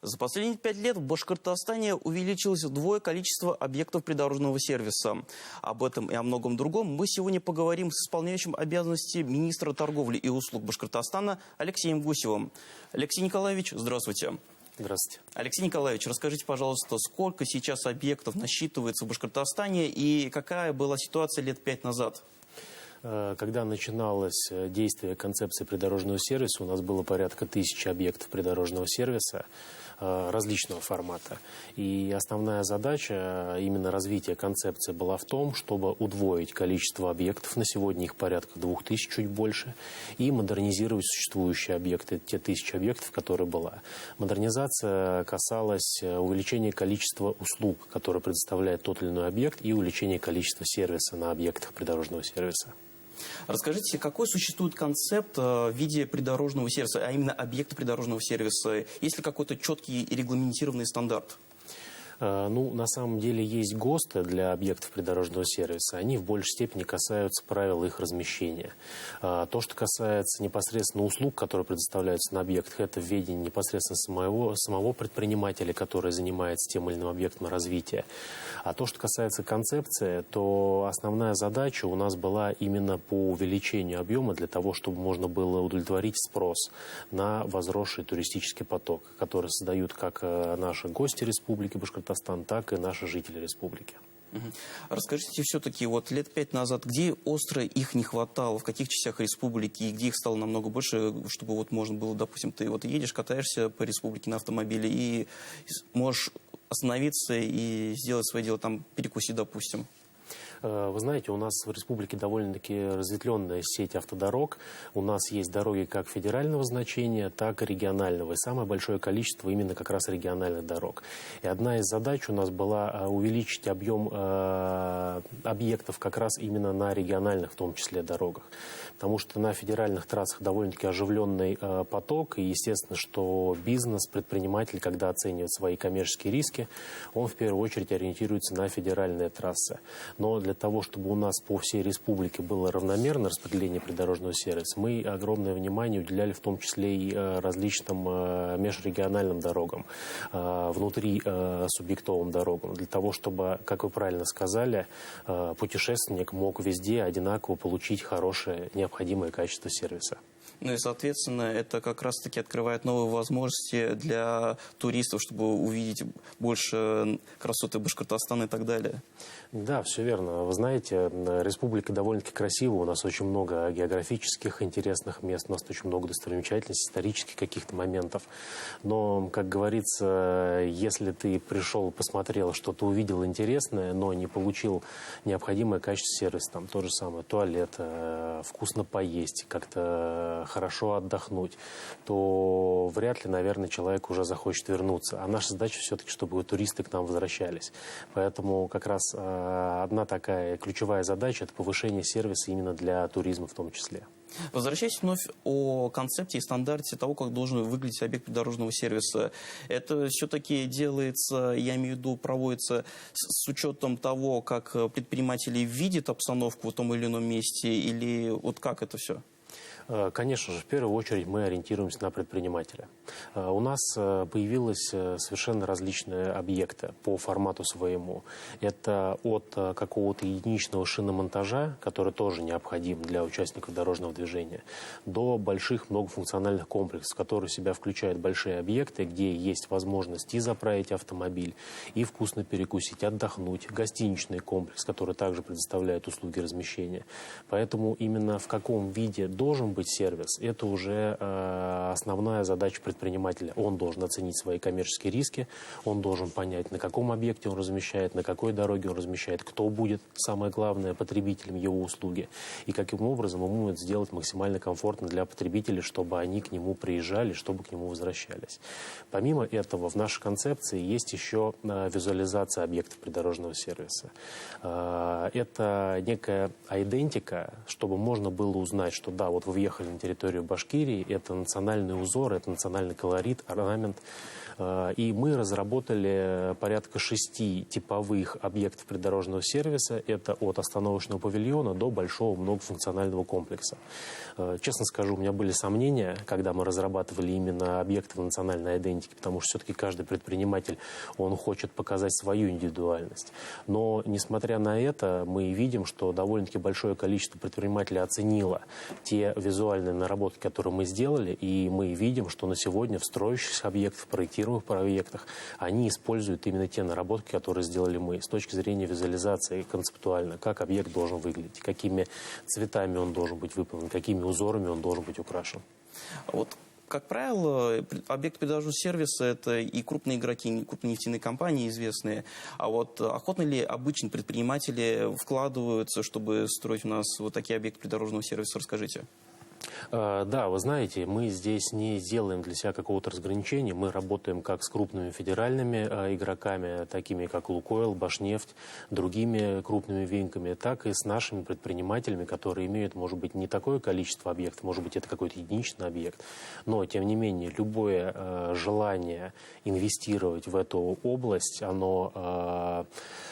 За последние 5 лет в Башкортостане увеличилось вдвое количество объектов придорожного сервиса. Об этом и о многом другом мы сегодня поговорим с исполняющим обязанности министра торговли и услуг Башкортостана Алексеем Гусевым. Алексей Николаевич, здравствуйте. Здравствуйте. Алексей Николаевич, расскажите, пожалуйста, сколько сейчас объектов насчитывается в Башкортостане и какая была ситуация лет 5 назад? Когда начиналось действие концепции придорожного сервиса, у нас было порядка 1000 объектов придорожного сервиса различного формата. И основная задача именно развития концепции была в том, чтобы удвоить количество объектов, на сегодня их порядка 2000, чуть больше, и модернизировать существующие объекты, те 1000 объектов, которые была. Модернизация касалась увеличения количества услуг, которые предоставляет тот или иной объект, и увеличения количества сервиса на объектах придорожного сервиса. Расскажите, какой существует концепт в виде придорожного сервиса, а именно объекта придорожного сервиса? Есть ли какой-то четкий и регламентированный стандарт? На самом деле есть ГОСТы для объектов придорожного сервиса. Они в большей степени касаются правил их размещения. То, что касается непосредственно услуг, которые предоставляются на объектах, это в ведении непосредственно самого предпринимателя, который занимается тем или иным объектом развития. А то, что касается концепции, то основная задача у нас была именно по увеличению объема для того, чтобы можно было удовлетворить спрос на возросший туристический поток, который создают как наши гости Республики Башкортостан, так и наши жители республики. Расскажите все-таки, вот лет 5 назад, где остро их не хватало, в каких частях республики, и где их стало намного больше, чтобы вот можно было, допустим, ты вот едешь, катаешься по республике на автомобиле и можешь остановиться и сделать свое дело, там перекусить, допустим? Вы знаете, у нас в республике довольно-таки разветвленная сеть автодорог. У нас есть дороги как федерального значения, так и регионального. И самое большое количество именно как раз региональных дорог. И одна из задач у нас была увеличить объем объектов как раз именно на региональных, в том числе, дорогах. Потому что на федеральных трассах довольно-таки оживленный поток. И естественно, что бизнес, предприниматель, когда оценивает свои коммерческие риски, он в первую очередь ориентируется на федеральные трассы. Но для того, чтобы у нас по всей республике было равномерное распределение придорожного сервиса, мы огромное внимание уделяли в том числе и различным межрегиональным дорогам, внутри субъектовым дорогам, для того, чтобы, как вы правильно сказали, путешественник мог везде одинаково получить хорошее, необходимое качество сервиса. Ну и, соответственно, это как раз-таки открывает новые возможности для туристов, чтобы увидеть больше красоты Башкортостана и так далее. Да, все верно. Вы знаете, республика довольно-таки красивая, у нас очень много географических интересных мест, у нас очень много достопримечательностей, исторических каких-то моментов. Но, как говорится, если ты пришел, посмотрел, что-то увидел интересное, но не получил необходимое качество сервиса, там то же самое, туалет, вкусно поесть, как-то хорошо отдохнуть, то вряд ли, наверное, человек уже захочет вернуться. А наша задача все-таки, чтобы туристы к нам возвращались. Поэтому как раз одна такая ключевая задача – это повышение сервиса именно для туризма в том числе. Возвращаясь вновь о концепте и стандарте того, как должен выглядеть объект придорожного сервиса, это все-таки делается, я имею в виду, проводится с учетом того, как предприниматели видят обстановку в том или ином месте, или вот как это все? Конечно же, в первую очередь мы ориентируемся на предпринимателя. У нас появились совершенно различные объекты по формату своему. Это от какого-то единичного шиномонтажа, который тоже необходим для участников дорожного движения, до больших многофункциональных комплексов, которые в себя включают большие объекты, где есть возможность и заправить автомобиль, и вкусно перекусить, отдохнуть. Гостиничный комплекс, который также предоставляет услуги размещения. Поэтому именно в каком виде должен быть сервис, это уже основная задача предпринимателя. Он должен оценить свои коммерческие риски, он должен понять, на каком объекте он размещает, на какой дороге он размещает, кто будет, самое главное, потребителем его услуги, и каким образом ему это сделать максимально комфортно для потребителей, чтобы они к нему приезжали, чтобы к нему возвращались. Помимо этого, в нашей концепции есть еще визуализация объектов придорожного сервиса. Это некая идентика, чтобы можно было узнать, что да, вот вы приехали на территорию Башкирии. Это национальный узор, это национальный колорит, орнамент. И мы разработали порядка 6 типовых объектов придорожного сервиса. Это от остановочного павильона до большого многофункционального комплекса. Честно скажу, у меня были сомнения, когда мы разрабатывали именно объекты в национальной идентике, потому что все-таки каждый предприниматель, он хочет показать свою индивидуальность. Но, несмотря на это, мы видим, что довольно-таки большое количество предпринимателей оценило те визуальные наработки, которые мы сделали, и мы видим, что на сегодня в строящихся объектах, проектируемых проектах, они используют именно те наработки, которые сделали мы с точки зрения визуализации концептуально, как объект должен выглядеть, какими цветами он должен быть выполнен, какими узорами он должен быть украшен. Вот, как правило, объект придорожного сервиса – это и крупные игроки, и крупные нефтяные компании известные. А вот охотно ли обычные предприниматели вкладываются, чтобы строить у нас вот такие объекты придорожного сервиса? Расскажите. Да, вы знаете, мы здесь не делаем для себя какого-то разграничения. Мы работаем как с крупными федеральными игроками, такими как «Лукойл», «Башнефть», другими крупными венками, так и с нашими предпринимателями, которые имеют, может быть, не такое количество объектов, может быть, это какой-то единичный объект. Но, тем не менее, любое желание инвестировать в эту область, оно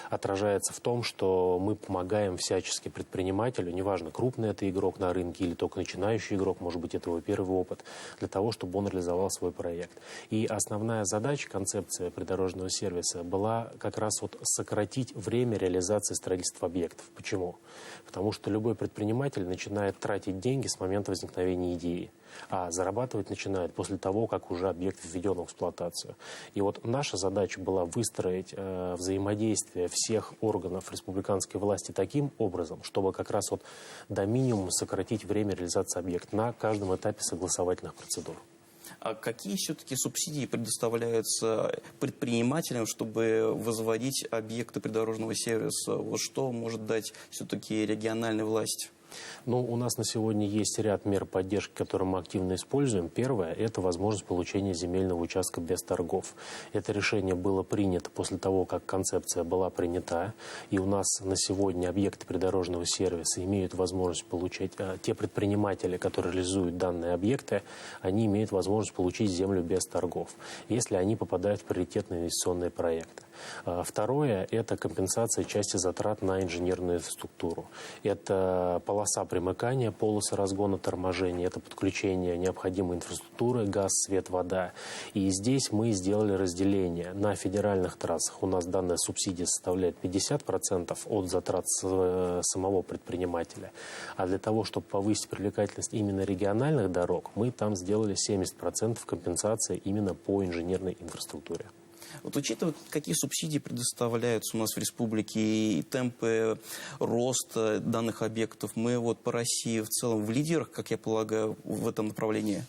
отражается в том, что мы помогаем всячески предпринимателю, неважно, крупный это игрок на рынке или только начинающий игрок, может быть, это его первый опыт, для того, чтобы он реализовал свой проект. И основная задача, концепция придорожного сервиса была как раз вот сократить время реализации строительства объектов. Почему? Потому что любой предприниматель начинает тратить деньги с момента возникновения идеи, а зарабатывать начинает после того, как уже объект введен в эксплуатацию. И вот наша задача была выстроить взаимодействие всех органов республиканской власти таким образом, чтобы как раз вот до минимума сократить время реализации объекта на каждом этапе согласовательных процедур. А какие все-таки субсидии предоставляются предпринимателям, чтобы возводить объекты придорожного сервиса? Вот что может дать все-таки региональная власть? Ну, у нас на сегодня есть ряд мер поддержки, которые мы активно используем. Первое – это возможность получения земельного участка без торгов. Это решение было принято после того, как концепция была принята. И у нас на сегодня объекты придорожного сервиса имеют возможность получить, те предприниматели, которые реализуют данные объекты, они имеют возможность получить землю без торгов, если они попадают в приоритетные инвестиционные проекты. Второе – это компенсация части затрат на инженерную инфраструктуру. Это полоса примыкания, полосы разгона, торможения, это подключение необходимой инфраструктуры, газ, свет, вода. И здесь мы сделали разделение. На федеральных трассах у нас данная субсидия составляет 50% от затрат самого предпринимателя. А для того, чтобы повысить привлекательность именно региональных дорог, мы там сделали 70% компенсации именно по инженерной инфраструктуре. Вот учитывая, какие субсидии предоставляются у нас в республике и темпы роста данных объектов, мы вот по России в целом в лидерах, как я полагаю, в этом направлении?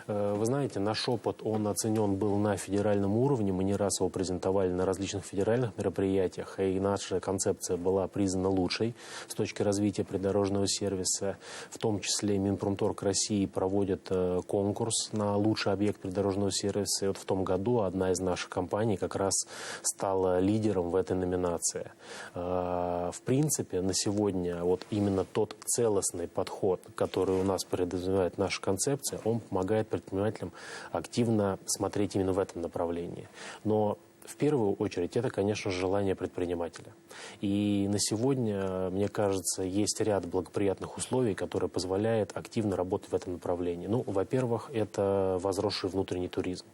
Вы знаете, наш опыт, он оценен был на федеральном уровне. Мы не раз его презентовали на различных федеральных мероприятиях, и наша концепция была признана лучшей с точки развития придорожного сервиса. В том числе Минпромторг России проводит конкурс на лучший объект придорожного сервиса. И вот в том году одна из наших компаний как раз стала лидером в этой номинации. В принципе, на сегодня вот именно тот целостный подход, который у нас предоставляет наша концепция, он помогает предпринимателям активно смотреть именно в этом направлении. Но в первую очередь это, конечно же, желание предпринимателя. И на сегодня, мне кажется, есть ряд благоприятных условий, которые позволяют активно работать в этом направлении. Ну, во-первых, это возросший внутренний туризм.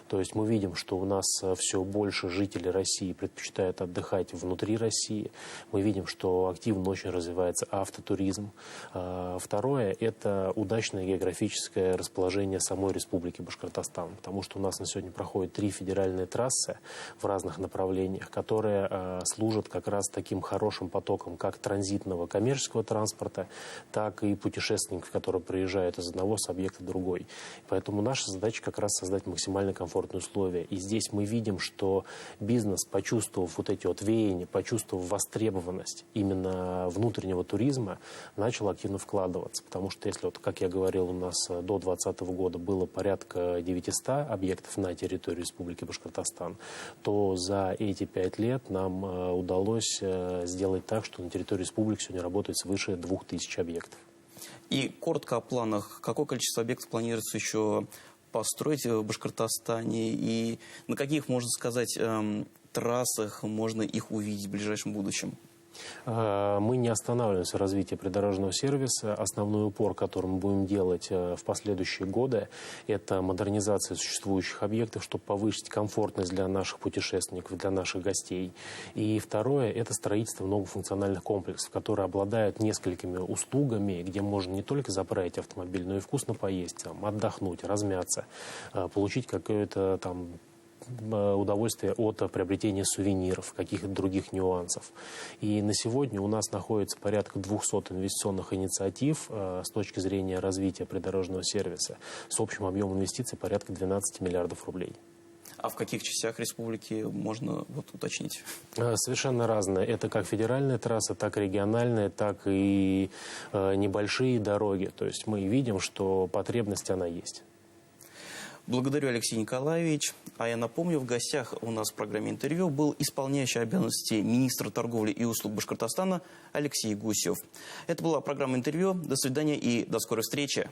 То есть мы видим, что у нас все больше жителей России предпочитают отдыхать внутри России. Мы видим, что активно очень развивается автотуризм. Второе – это удачное географическое расположение самой Республики Башкортостан. Потому что у нас на сегодня проходят 3 федеральные трассы в разных направлениях, которые служат как раз таким хорошим потоком как транзитного коммерческого транспорта, так и путешественников, которые приезжают из одного объекта в другой. Поэтому наша задача как раз создать максимально комфортные условия. И здесь мы видим, что бизнес, почувствовав вот эти вот веяния, почувствовав востребованность именно внутреннего туризма, начал активно вкладываться. Потому что если, вот, как я говорил, у нас до 2020 года было порядка 900 объектов на территории Республики Башкортостан, то за эти 5 лет нам удалось сделать так, что на территории республики сегодня работает свыше 2000 объектов. И коротко о планах. Какое количество объектов планируется еще построить в Башкортостане? И на каких, можно сказать, трассах можно их увидеть в ближайшем будущем? Мы не останавливаемся в развитии придорожного сервиса. Основной упор, который мы будем делать в последующие годы, это модернизация существующих объектов, чтобы повысить комфортность для наших путешественников, для наших гостей. И второе – это строительство многофункциональных комплексов, которые обладают несколькими услугами, где можно не только заправить автомобиль, но и вкусно поесть, там, отдохнуть, размяться, получить какое-то там удовольствие от приобретения сувениров, каких-то других нюансов. И на сегодня у нас находится порядка 200 инвестиционных инициатив с точки зрения развития придорожного сервиса с общим объемом инвестиций порядка 12 миллиардов рублей. А в каких частях республики можно уточнить? Совершенно разное. Это как федеральная трасса, так и региональная, так и небольшие дороги. То есть мы видим, что потребность она есть. Благодарю, Алексей Николаевич. А я напомню, в гостях у нас в программе интервью был исполняющий обязанности министра торговли и услуг Башкортостана Алексей Гусев. Это была программа интервью. До свидания и до скорой встречи.